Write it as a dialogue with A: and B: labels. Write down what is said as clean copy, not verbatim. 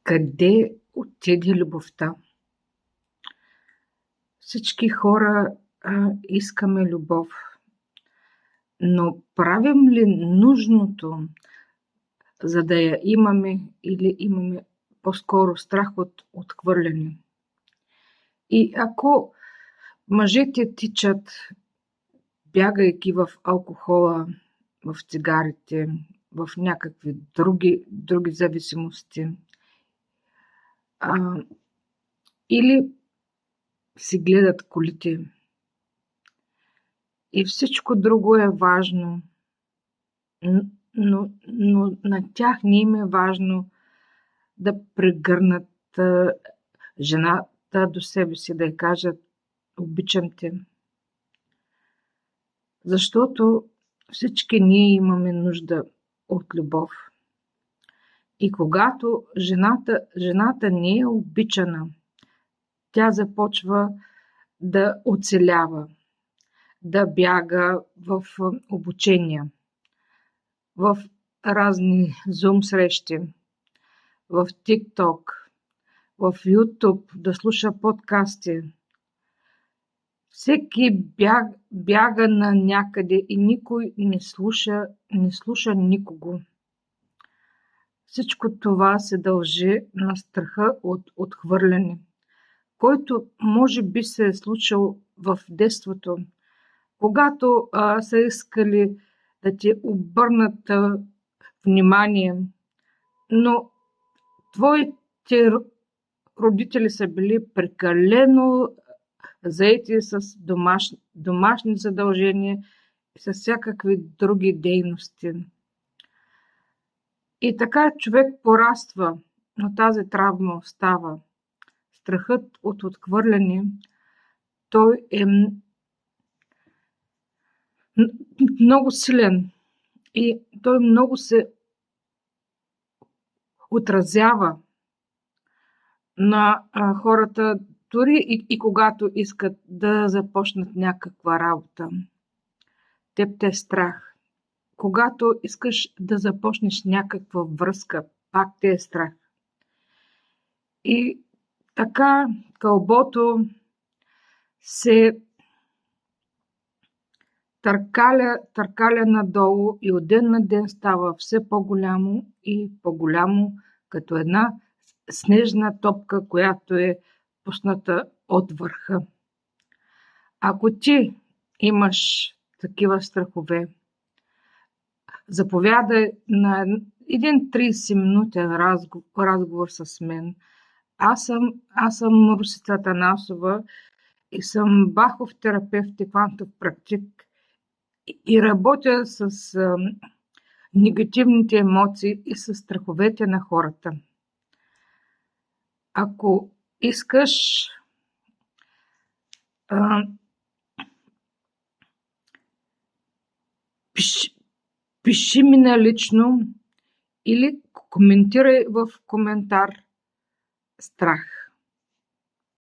A: Къде отиде любовта? Всички хора искаме любов, но правим ли нужното, за да я имаме, или имаме по-скоро страх от отхвърляне? И ако мъжете тичат, бягайки в алкохола, в цигарите, в някакви други зависимости, или си гледат колите, и всичко друго е важно, но на тях не им е важно да прегърнат жената до себе си, да й кажат: обичам те. Защото всички ние имаме нужда от любов. И когато жената не е обичана, тя започва да оцелява, да бяга в обучения, в разни Zoom срещи, в TikTok, в YouTube, да слуша подкасти. Всеки бяга на някъде и никой не слуша никого. Всичко това се дължи на страха от отхвърляне, който може би се е случил в детството, когато са искали да ти обърнат внимание, но твоите родители са били прекалено заети с домашни задължения и с всякакви други дейности. И така човек пораства, но тази травма остава. Страхът от отхвърляне, той е много силен и той много се отразява на хората, дори и когато искат да започнат някаква работа. Теб те е страх. Когато искаш да започнеш някаква връзка, пак те е страх. И така кълбото се търкаля надолу и от ден на ден става все по-голямо и по-голямо, като една снежна топка, която е пусната от върха. Ако ти имаш такива страхове, заповядай на един 30-минутен разговор с мен. Аз съм Русица Атанасова и съм Бахов терапевт и квантов практик и работя с негативните емоции и с страховете на хората. Ако искаш, пиши ми налично или коментирай в коментар страх.